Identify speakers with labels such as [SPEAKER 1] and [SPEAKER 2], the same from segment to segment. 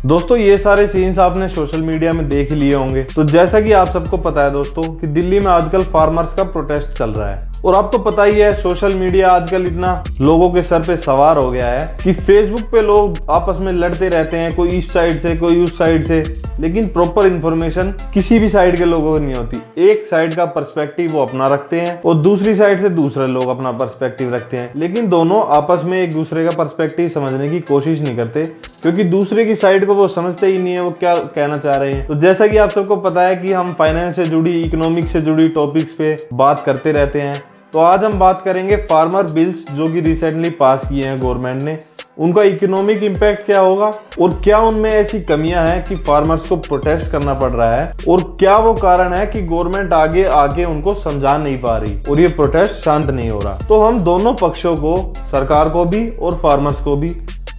[SPEAKER 1] दोस्तों ये सारे सीन्स आपने सोशल मीडिया में देख लिए होंगे। तो जैसा कि आप सबको पता है दोस्तों कि दिल्ली में आजकल फार्मर्स का प्रोटेस्ट चल रहा है और आपको पता ही है सोशल मीडिया आजकल इतना लोगों के सर पे सवार हो गया है कि फेसबुक पे लोग आपस में लड़ते रहते हैं, कोई इस साइड से कोई उस साइड से, लेकिन प्रॉपर इन्फॉर्मेशन किसी भी साइड के लोगों को नहीं होती। एक साइड का पर्सपेक्टिव वो अपना रखते हैं और दूसरी साइड से दूसरे लोग अपना पर्सपेक्टिव रखते हैं, लेकिन दोनों आपस में एक दूसरे का पर्सपेक्टिव समझने की कोशिश नहीं करते क्योंकि दूसरे की साइड को वो समझते ही नहीं है वो क्या कहना चाह रहे हैं। तो जैसा कि आप सबको पता है कि हम फाइनेंस से जुड़ी, इकोनॉमिक्स से जुड़ी टॉपिक्स पे बात करते रहते हैं। तो आज हम बात करेंगे फार्मर बिल्स जो कि रिसेंटली पास किए हैं गवर्नमेंट ने, उनका इकोनॉमिक इम्पैक्ट क्या होगा और क्या उनमें ऐसी कमियां हैं कि फार्मर्स को प्रोटेस्ट करना पड़ रहा है और क्या वो कारण है कि गवर्नमेंट आगे आके उनको समझा नहीं पा रही और ये प्रोटेस्ट शांत नहीं हो रहा। तो हम दोनों पक्षों को, सरकार को भी और फार्मर्स को भी,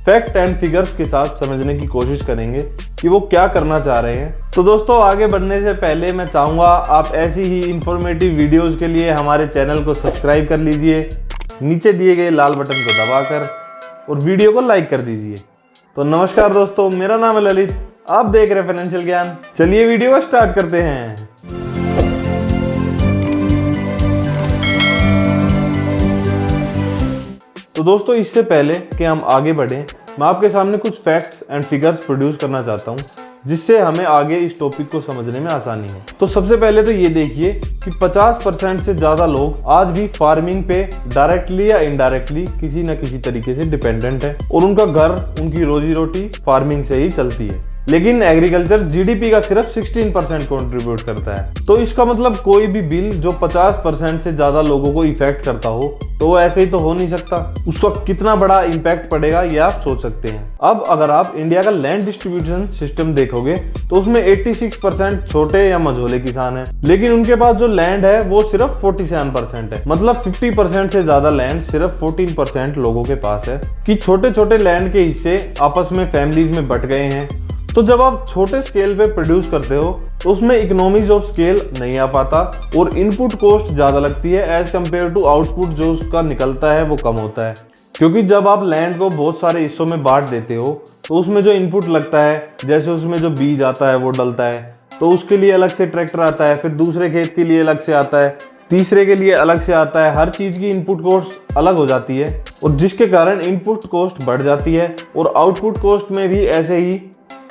[SPEAKER 1] फैक्ट एंड फिगर्स के साथ समझने की कोशिश करेंगे कि वो क्या करना चाह रहे हैं। तो दोस्तों आगे बढ़ने से पहले मैं चाहूंगा आप ऐसी ही इंफॉर्मेटिव वीडियोस के लिए हमारे चैनल को सब्सक्राइब कर लीजिए, नीचे दिए गए लाल बटन को दबाकर, और वीडियो को लाइक कर दीजिए। तो नमस्कार दोस्तों, मेरा नाम है ललित, आप देख रहे हैं फाइनेंशियल ज्ञान। चलिए वीडियो को स्टार्ट करते हैं। तो दोस्तों इससे पहले कि हम आगे बढ़ें, मैं आपके सामने कुछ फैक्ट्स एंड फिगर्स प्रोड्यूस करना चाहता हूं जिससे हमें आगे इस टॉपिक को समझने में आसानी हो। तो सबसे पहले तो ये देखिए कि 50% से ज्यादा लोग आज भी फार्मिंग पे डायरेक्टली या इनडायरेक्टली किसी न किसी तरीके से डिपेंडेंट है और उनका घर, उनकी रोजी रोटी फार्मिंग से ही चलती है। लेकिन एग्रीकल्चर जीडीपी का सिर्फ 16% कंट्रीब्यूट करता है। तो इसका मतलब कोई भी बिल जो 50% से ज्यादा लोगों को इफेक्ट करता हो तो वो ऐसे ही तो हो नहीं सकता, उसका कितना बड़ा इम्पैक्ट पड़ेगा ये आप सोच सकते हैं। अब अगर आप इंडिया का लैंड डिस्ट्रीब्यूशन सिस्टम देखोगे तो उसमें 86% छोटे या मझोले किसान हैं, लेकिन उनके पास जो लैंड है वो सिर्फ 47% है। मतलब 50% से ज्यादा लैंड सिर्फ 14% लोगों के पास है कि छोटे छोटे लैंड के हिस्से आपस में फैमिलीज में बट गए हैं। तो जब आप छोटे स्केल पे प्रोड्यूस करते हो तो उसमें इकोनॉमीज ऑफ स्केल नहीं आ पाता और इनपुट कॉस्ट ज्यादा लगती है एज कम्पेयर टू आउटपुट जो उसका निकलता है वो कम होता है। क्योंकि जब आप लैंड को बहुत सारे हिस्सों में बांट देते हो तो उसमें जो इनपुट लगता है, जैसे उसमें जो बीज आता है वो डलता है, तो उसके लिए अलग से ट्रैक्टर आता है, फिर दूसरे खेत के लिए अलग से आता है, तीसरे के लिए अलग से आता है। हर चीज की इनपुट कॉस्ट अलग हो जाती है और जिसके कारण इनपुट कॉस्ट बढ़ जाती है और आउटपुट कॉस्ट में भी ऐसे ही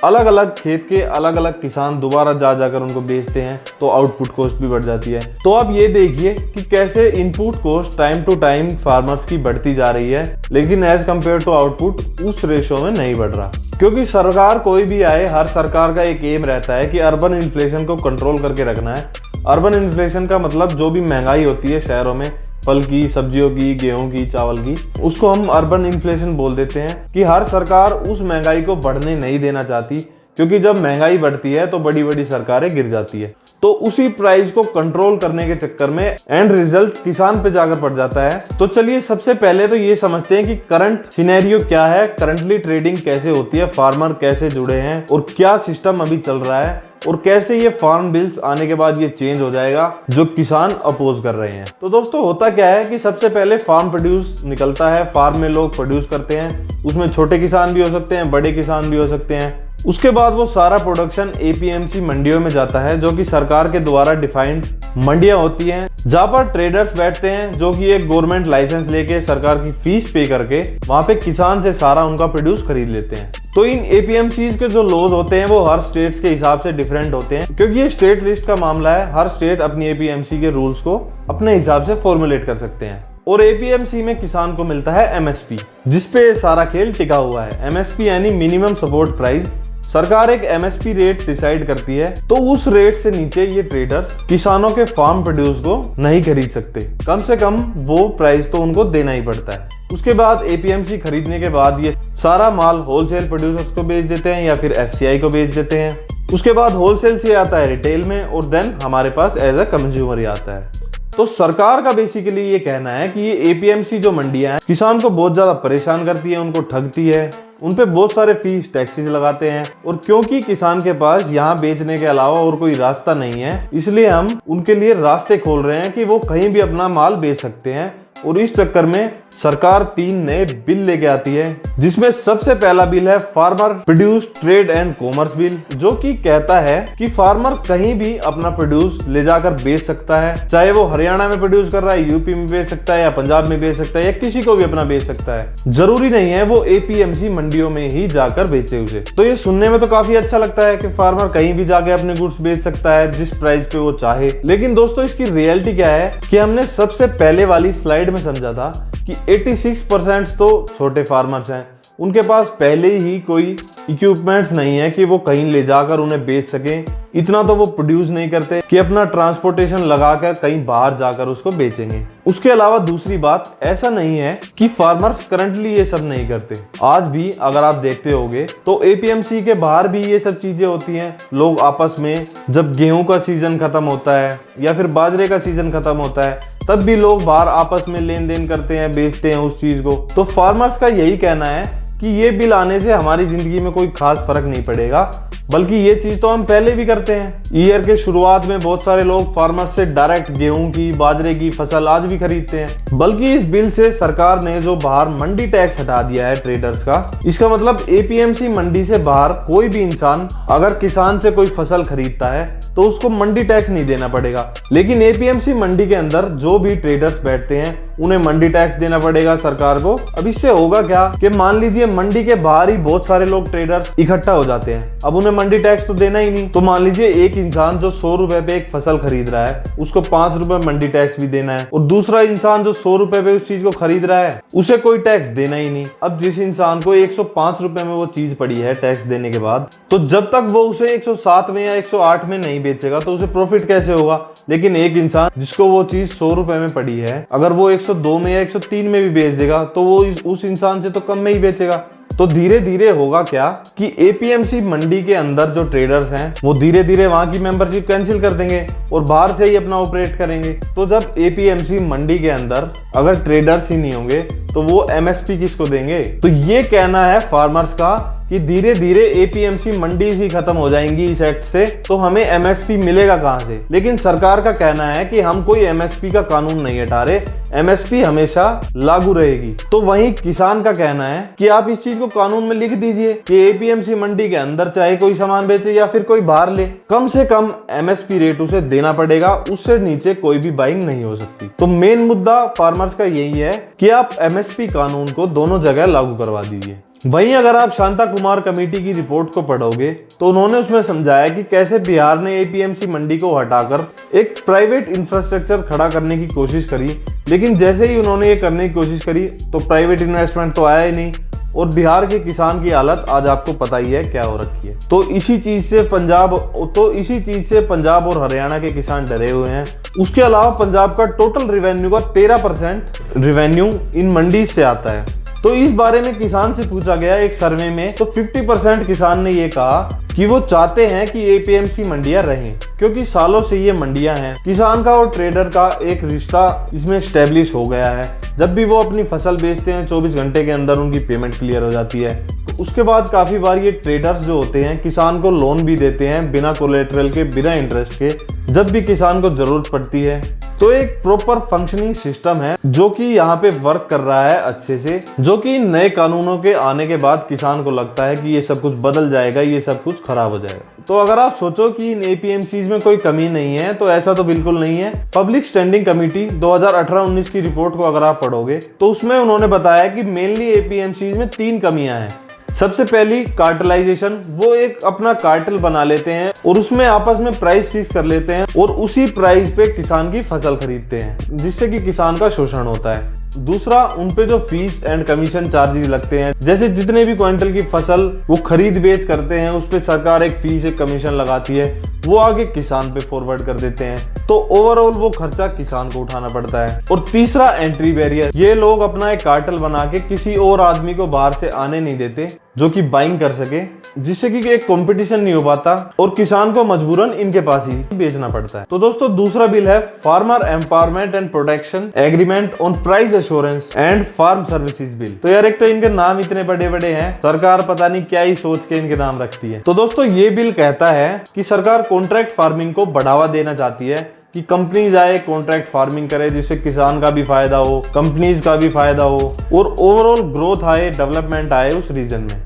[SPEAKER 1] अलग अलग खेत के अलग अलग किसान दोबारा जा जाकर उनको बेचते हैं तो आउटपुट कॉस्ट भी बढ़ जाती है। तो आप ये देखिए कि कैसे input cost time to time farmers की बढ़ती जा रही है, लेकिन एज कम्पेयर टू आउटपुट उस रेशो में नहीं बढ़ रहा। क्योंकि सरकार कोई भी आए, हर सरकार का एक एम रहता है कि अर्बन इन्फ्लेशन को कंट्रोल करके रखना है। अर्बन इन्फ्लेशन का मतलब जो भी महंगाई होती है शहरों में, फल की, सब्जियों की, गेहूं की, चावल की, उसको हम अर्बन इन्फ्लेशन बोल देते हैं। कि हर सरकार उस महंगाई को बढ़ने नहीं देना चाहती क्योंकि जब महंगाई बढ़ती है तो बड़ी बड़ी सरकारें गिर जाती है। तो उसी प्राइस को कंट्रोल करने के चक्कर में एंड रिजल्ट किसान पे जाकर पड़ जाता है। तो चलिए सबसे पहले तो ये समझते हैं कि करंट सिनेरियो क्या है, करंटली ट्रेडिंग कैसे होती है, फार्मर कैसे जुड़े हैं और क्या सिस्टम अभी चल रहा है और कैसे ये फार्म बिल्स आने के बाद ये चेंज हो जाएगा जो किसान अपोज कर रहे हैं। तो दोस्तों होता क्या है कि सबसे पहले फार्म प्रोड्यूस निकलता है, फार्म में लोग प्रोड्यूस करते हैं, उसमें छोटे किसान भी हो सकते हैं, बड़े किसान भी हो सकते हैं। उसके बाद वो सारा प्रोडक्शन एपीएमसी मंडियों में जाता है जो कि सरकार के द्वारा डिफाइंड मंडियां होती हैं जहां पर ट्रेडर्स बैठते हैं जो कि एक गवर्नमेंट लाइसेंस लेके सरकार की फीस पे करके वहां पे किसान से सारा उनका प्रोड्यूस खरीद लेते हैं। तो इन एपीएमसीज के जो लॉज होते हैं वो हर स्टेट्स के हिसाब से डिफरेंट होते हैं क्योंकि ये स्टेट लिस्ट का मामला है। हर स्टेट अपनी एपीएमसी के रूल्स को अपने हिसाब से फॉर्मुलेट कर सकते हैं और एपीएमसी में किसान को मिलता है एमएसपी जिसपे सारा खेल टिका हुआ है। एमएसपी यानी मिनिमम सपोर्ट प्राइस। सरकार एक एमएसपी रेट डिसाइड करती है तो उस रेट से नीचे ये ट्रेडर्स किसानों के फार्म प्रोड्यूस को नहीं खरीद सकते। कम से कम वो प्राइस तो उनको देना ही पड़ता है। उसके बाद एपीएमसी खरीदने के बाद ये सारा माल होलसेल प्रोड्यूसर्स को बेच देते हैं या फिर एफसीआई को बेच देते हैं। उसके बाद होलसेल से आता है रिटेल में और देन हमारे पास एज अ कंज्यूमर ही आता है। तो सरकार का बेसिकली ये कहना है कि ये एपीएमसी जो मंडियां हैं किसान को बहुत ज्यादा परेशान करती है, उनको ठगती है, उनपे बहुत सारे फीस टैक्सेस लगाते हैं और क्योंकि किसान के पास यहाँ बेचने के अलावा और कोई रास्ता नहीं है इसलिए हम उनके लिए रास्ते खोल रहे हैं कि वो कहीं भी अपना माल बेच सकते हैं और इस चक्कर में सरकार 3 नए बिल लेके आती है, जिसमें सबसे पहला बिल है farmer produce trade and commerce bill, जो कि कहता है कि फार्मर कहीं भी अपना प्रोड्यूस ले जाकर बेच सकता है, चाहे वो हरियाणा में प्रोड्यूस कर रहा है, यूपी में बेच सकता है या पंजाब में बेच सकता है या किसी को भी अपना बेच सकता है। जरूरी नहीं है वो एपीएमसी मंडियों में ही जाकर बेचे उसे। तो ये सुनने में तो काफी अच्छा लगता है कि फार्मर कहीं भी जाके अपने गुड्स बेच सकता है जिस प्राइस पे वो चाहे। लेकिन दोस्तों इसकी रियलिटी क्या है कि हमने सबसे पहले वाली स्लाइड में समझा था कि 86% तो छोटे फार्मर्स हैं, उनके पास पहले ही कोई इक्विपमेंट्स नहीं है कि वो कहीं ले जाकर उन्हें बेच सकें। इतना तो वो प्रोड्यूस नहीं करते कि अपना ट्रांसपोर्टेशन लगाकर कहीं बाहर जाकर उसको बेचेंगे। उसके अलावा दूसरी बात, ऐसा नहीं है कि फार्मर्स करंटली ये सब नहीं करते। आज भी अगर आप देखते होगे तो एपीएमसी के बाहर भी ये सब चीजें होती हैं। लोग आपस में जब गेहूं का सीजन खत्म होता है या फिर बाजरे का सीजन खत्म होता है, तब भी लोग बाहर आपस में लेन देन करते हैं, बेचते हैं उस चीज को। तो फार्मर्स का यही कहना है कि ये बिल आने से हमारी जिंदगी में कोई खास फर्क नहीं पड़ेगा, बल्कि ये चीज तो हम पहले भी करते हैं। ईयर के शुरुआत में बहुत सारे लोग फार्मर्स से डायरेक्ट गेहूं की, बाजरे की फसल आज भी खरीदते हैं। बल्कि इस बिल से सरकार ने जो बाहर मंडी टैक्स हटा दिया है ट्रेडर्स का, इसका मतलब एपीएमसी मंडी से बाहर कोई भी इंसान अगर किसान से कोई फसल खरीदता है तो उसको मंडी टैक्स नहीं देना पड़ेगा। लेकिन एपीएमसी मंडी के अंदर जो भी ट्रेडर्स बैठते हैं उन्हें मंडी टैक्स देना पड़ेगा सरकार को। अब इससे होगा क्या कि मान लीजिए मंडी के बाहर ही बहुत सारे लोग ट्रेडर्स इकट्ठा हो जाते हैं, अब उन्हें मंडी टैक्स तो देना ही नहीं। तो मान लीजिए एक इंसान जो 100 रुपए पे एक फसल खरीद रहा है, उसको 5 रुपए मंडी टैक्स भी देना है, और दूसरा इंसान जो 100 रुपए पे उस चीज को खरीद रहा है उसे कोई टैक्स देना ही नहीं। अब जिस इंसान को 105 रुपए में वो चीज पड़ी है टैक्स देने के बाद, तो जब तक वो उसे 107 में या 108 में नहीं बेचेगा तो उसे प्रॉफिट कैसे होगा। लेकिन एक इंसान जिसको वो चीज 100 रुपए में पड़ी है, अगर वो 102 में या 103 में भी बेच देगा तो वो उस इंसान से तो कम में ही बेचेगा। तो धीरे धीरे होगा क्या कि एपीएमसी मंडी के अंदर जो ट्रेडर्स हैं वो धीरे धीरे वहां की मेंबरशिप कैंसिल कर देंगे और बाहर से ही अपना ऑपरेट करेंगे। तो जब एपीएमसी मंडी के अंदर अगर ट्रेडर्स ही नहीं होंगे तो वो एमएसपी किसको देंगे। तो ये कहना है फार्मर्स का कि धीरे धीरे एपीएमसी मंडी ही खत्म हो जाएंगी इस एक्ट से, तो हमें एमएसपी मिलेगा कहां से। लेकिन सरकार का कहना है कि हम कोई एमएसपी का कानून नहीं हटा रहे, एमएसपी हमेशा लागू रहेगी। तो वहीं किसान का कहना है कि आप इस चीज को कानून में लिख दीजिए कि एपीएमसी मंडी के अंदर चाहे कोई सामान बेचे या फिर कोई बाहर ले, कम से कम एमएसपी रेट उसे देना पड़ेगा, उससे नीचे कोई भी बाइंग नहीं हो सकती। तो मेन मुद्दा फार्मर्स का यही है कि आप एमएसपी कानून को दोनों जगह लागू करवा दीजिए। वहीं अगर आप शांता कुमार कमेटी की रिपोर्ट को पढ़ोगे तो उन्होंने उसमें समझाया कि कैसे बिहार ने एपीएमसी मंडी को हटाकर एक प्राइवेट इंफ्रास्ट्रक्चर खड़ा करने की कोशिश करी, लेकिन जैसे ही उन्होंने ये करने की कोशिश करी तो प्राइवेट इन्वेस्टमेंट तो आया ही नहीं, और बिहार के किसान की हालत आज आपको पता ही है क्या हो रखी है। तो इसी चीज से पंजाब और हरियाणा के किसान डरे हुए हैं। उसके अलावा पंजाब का टोटल रेवेन्यू का 13% रेवेन्यू इन मंडी से आता है। तो इस बारे में किसान से पूछा गया एक सर्वे में, तो 50% किसान ने ये कहा कि वो चाहते हैं कि एपीएमसी मंडियां रहें, क्योंकि सालों से ये मंडियां हैं। किसान का और ट्रेडर का एक रिश्ता इसमें स्टैब्लिश हो गया है। जब भी वो अपनी फसल बेचते हैं 24 घंटे के अंदर उनकी पेमेंट क्लियर हो जाती है। तो उसके बाद काफी बार ये ट्रेडर्स जो होते हैं किसान को लोन भी देते हैं बिना कोलेटरल के, बिना इंटरेस्ट के, जब भी किसान को जरूरत पड़ती है। तो एक प्रॉपर फंक्शनिंग सिस्टम है जो कि यहाँ पे वर्क कर रहा है अच्छे से, जो कि नए कानूनों के आने के बाद किसान को लगता है कि ये सब कुछ बदल जाएगा, ये सब कुछ खराब हो जाएगा। तो अगर आप सोचो कि इन एपीएमसीज में कोई कमी नहीं है, तो ऐसा तो बिल्कुल नहीं है। पब्लिक स्टैंडिंग कमेटी 2018-19 की रिपोर्ट को अगर आप पढ़ोगे तो उसमें उन्होंने बताया कि मेनली एपीएमसीज में 3 कमियां हैं। सबसे पहली कार्टेलाइजेशन, वो एक अपना कार्टेल बना लेते हैं और उसमें आपस में प्राइस फिक्स कर लेते हैं और उसी प्राइस पे किसान की फसल खरीदते हैं, जिससे कि किसान का शोषण होता है। दूसरा, उनपे जो फीस एंड कमीशन चार्जेस लगते हैं, जैसे जितने भी क्विंटल की फसल वो खरीद बेच करते हैं उस पे सरकार एक फीस, एक कमीशन लगाती है, वो आगे किसान पे फॉरवर्ड कर देते हैं। तो ओवरऑल वो खर्चा किसान को उठाना पड़ता है। और तीसरा, एंट्री बैरियर, ये लोग अपना एक कार्टेल बना के किसी और आदमी को बाहर से आने नहीं देते जो कि बाइंग कर सके, जिससे कि एक कंपटीशन नहीं हो पाता और किसान को मजबूरन इनके पास ही बेचना पड़ता है। तो दोस्तों, दूसरा बिल है farmer empowerment and protection agreement on price assurance and farm services bill. तो यार, एक तो इनके नाम इतने बड़े बड़े हैं, सरकार पता नहीं क्या ही सोच के इनके नाम रखती है। तो दोस्तों, ये बिल कहता है कि सरकार कॉन्ट्रैक्ट फार्मिंग को बढ़ावा देना चाहती है, कि कंपनीज आए कॉन्ट्रैक्ट फार्मिंग करे, जिससे किसान का भी फायदा हो, कंपनीज का भी फायदा हो और ओवरऑल ग्रोथ आए, डेवलपमेंट आए उस रीजन में।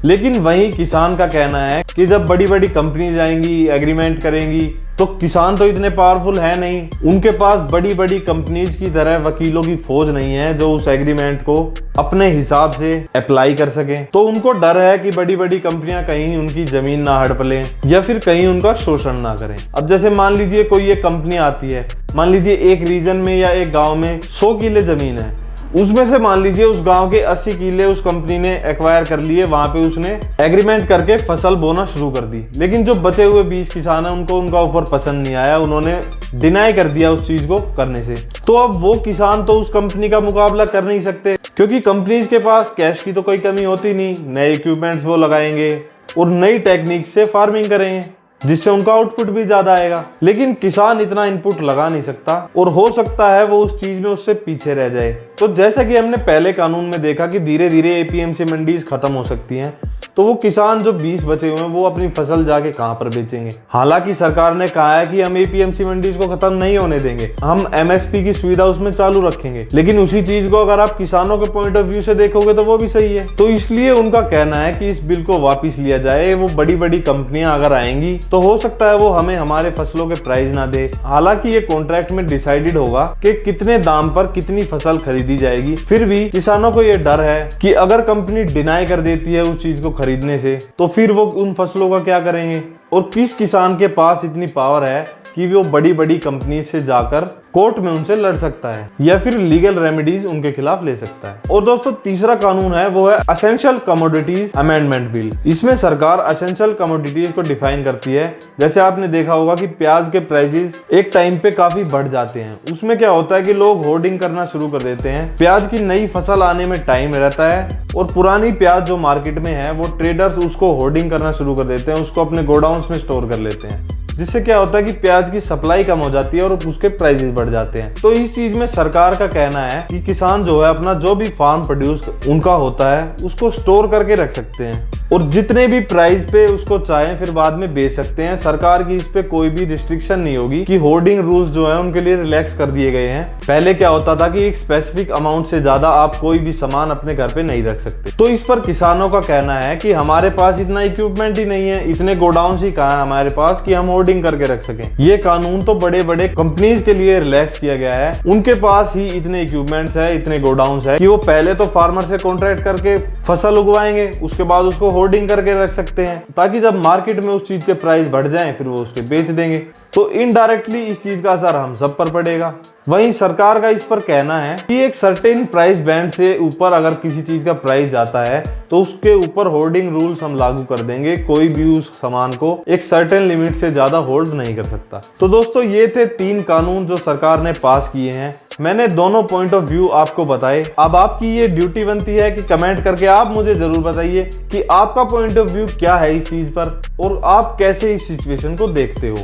[SPEAKER 1] लेकिन वहीं किसान का कहना है कि जब बड़ी बड़ी कंपनीज आएंगी, एग्रीमेंट करेंगी, तो किसान तो इतने पावरफुल है नहीं, उनके पास बड़ी बड़ी कंपनीज की तरह वकीलों की फौज नहीं है जो उस एग्रीमेंट को अपने हिसाब से अप्लाई कर सके। तो उनको डर है कि बड़ी बड़ी कंपनियां कहीं उनकी जमीन ना हड़प लें या फिर कहीं उनका शोषण ना करें। अब जैसे मान लीजिए कोई एक कंपनी आती है, मान लीजिए एक रीजन में या एक गाँव में 100 किले जमीन है, उसमें से मान लीजिए उस गांव के 80 किले उस कंपनी ने एक्वायर कर लिए, वहां पे उसने एग्रीमेंट करके फसल बोना शुरू कर दी। लेकिन जो बचे हुए 20 किसान हैं उनको उनका ऑफर पसंद नहीं आया, उन्होंने डिनाई कर दिया उस चीज को करने से। तो अब वो किसान तो उस कंपनी का मुकाबला कर नहीं सकते, क्योंकि कंपनीज के पास कैश की तो कोई कमी होती नहीं, नए इक्विपमेंट्स वो लगाएंगे और नई टेक्निक से फार्मिंग करेंगे, जिससे उनका आउटपुट भी ज्यादा आएगा। लेकिन किसान इतना इनपुट लगा नहीं सकता और हो सकता है वो उस चीज में उससे पीछे रह जाए। तो जैसा कि हमने पहले कानून में देखा कि धीरे धीरे एपीएमसी मंडीज खत्म हो सकती हैं, तो वो किसान जो 20 बचे हुए हैं वो अपनी फसल जाके कहां पर बेचेंगे। हालांकि सरकार ने कहा है कि हम एपीएमसी मंडीज को खत्म नहीं होने देंगे, हम एमएसपी की सुविधा उसमें चालू रखेंगे। लेकिन उसी चीज को अगर आप किसानों के पॉइंट ऑफ व्यू से देखोगे तो वो भी सही है। तो इसलिए उनका कहना है कि इस बिल को वापिस लिया जाए। वो बड़ी बड़ी कंपनियां अगर आएंगी तो हो सकता है वो हमें हमारे फसलों के प्राइस ना दे। हालांकि ये कॉन्ट्रैक्ट में डिसाइडेड होगा कि कितने दाम पर कितनी फसल खरीदी जाएगी। फिर भी किसानों को ये डर है कि अगर कंपनी डिनाई कर देती है उस चीज को खरीदने से, तो फिर वो उन फसलों का क्या करेंगे। और किस किसान के पास इतनी पावर है कि वो बड़ी बड़ी कंपनी से जाकर कोर्ट में उनसे लड़ सकता है या फिर लीगल रेमेडीज उनके खिलाफ ले सकता है। और दोस्तों तीसरा कानून है वो है एसेंशियल कमोडिटीज अमेंडमेंट बिल। इसमें सरकार एसेंशियल कमोडिटीज को डिफाइन करती है। जैसे आपने देखा होगा कि प्याज के प्राइसेस एक टाइम पे काफी बढ़ जाते हैं। उसमें क्या होता है कि लोग होर्डिंग करना शुरू कर देते हैं। प्याज की नई फसल आने में टाइम रहता है और पुरानी प्याज जो मार्केट में है वो ट्रेडर्स उसको होर्डिंग करना शुरू कर देते हैं, उसको अपने गोडाउन्स में स्टोर कर लेते हैं, जिससे क्या होता है कि प्याज की सप्लाई कम हो जाती है और उसके प्राइसेस बढ़ जाते हैं। तो इस चीज में सरकार का कहना है कि किसान जो है अपना जो भी फार्म प्रोड्यूस उनका होता है उसको स्टोर करके रख सकते हैं और जितने भी प्राइस पे उसको चाहें फिर बाद में बेच सकते हैं। सरकार की इस पे कोई भी रिस्ट्रिक्शन नहीं होगी कि होर्डिंग रूल्स जो है उनके लिए रिलैक्स कर दिए गए हैं। पहले क्या होता था कि एक स्पेसिफिक अमाउंट से ज्यादा आप कोई भी सामान अपने घर पे नहीं रख सकते। तो इस पर किसानों का कहना है कि हमारे पास इतना इक्विपमेंट ही नहीं है, इतने गोडाउन ही कहाँ है हमारे पास कि हम होर्डिंग करके रख सकें। ये कानून तो बड़े बड़े कंपनीज के लिए रिलैक्स किया गया है। उनके पास ही इतने इक्विपमेंट्स है, इतने गोडाउन्स है कि वो पहले तो फार्मर से कॉन्ट्रैक्ट करके फसल उगवाएंगे, उसके बाद उसको होर्डिंग करके रख सकते हैं ताकि जब मार्केट में उस चीज के प्राइस बढ़ जाएं फिर वो उसके बेच देंगे। तो इनडायरेक्टली इस चीज का असर हम सब पर पड़ेगा। वहीं सरकार का इस पर कहना है कि एक सर्टेन प्राइस बैंड से ऊपर अगर किसी चीज का प्राइस जाता है तो उसके ऊपर होर्डिंग रूल्स हम लागू कर देंगे। कोई भी उस सामान को एक सर्टेन लिमिट से ज्यादा होल्ड नहीं कर सकता। तो दोस्तों ये थे 3 कानून जो सरकार ने पास किए हैं। मैंने दोनों पॉइंट ऑफ व्यू आपको बताए। अब आपकी ये ड्यूटी बनती है कि कमेंट करके आप मुझे जरूर बताइए कि आपका पॉइंट ऑफ व्यू क्या है इस चीज पर और आप कैसे इस सिचुएशन को देखते हो।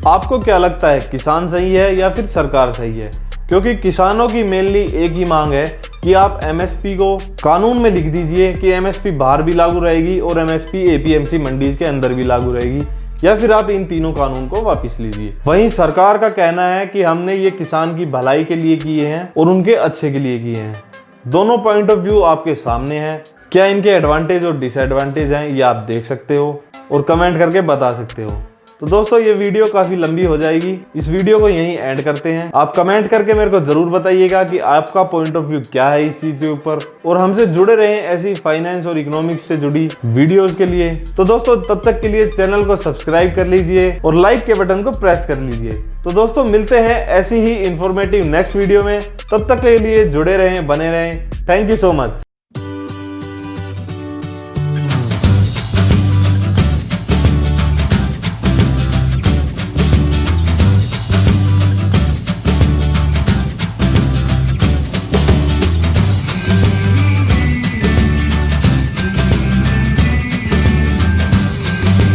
[SPEAKER 1] आपको क्या लगता है, किसान सही है या फिर सरकार सही है? क्योंकि किसानों की मेनली एक ही मांग है कि आप एमएसपी को कानून में लिख दीजिए कि एमएसपी बाहर भी लागू रहेगी और एमएसपी एपीएमसी मंडीज के अंदर भी लागू रहेगी, या फिर आप इन तीनों कानून को वापस लीजिए। वहीं सरकार का कहना है कि हमने ये किसान की भलाई के लिए किए हैं और उनके अच्छे के लिए किए हैं। दोनों पॉइंट ऑफ व्यू आपके सामने हैं। क्या इनके एडवांटेज और डिसएडवांटेज हैं ये आप देख सकते हो और कमेंट करके बता सकते हो। तो दोस्तों ये वीडियो काफी लंबी हो जाएगी, इस वीडियो को यहीं एंड करते हैं। आप कमेंट करके मेरे को जरूर बताइएगा कि आपका पॉइंट ऑफ व्यू क्या है इस चीज के ऊपर, और हमसे जुड़े रहें ऐसी फाइनेंस और इकोनॉमिक्स से जुड़ी वीडियोस के लिए। तो दोस्तों तब तक के लिए चैनल को सब्सक्राइब कर लीजिए और लाइक के बटन को प्रेस कर लीजिए। तो दोस्तों मिलते हैं ऐसी ही इंफॉर्मेटिव नेक्स्ट वीडियो में। तब तक के लिए जुड़े रहें, बने रहें। Thank you so much.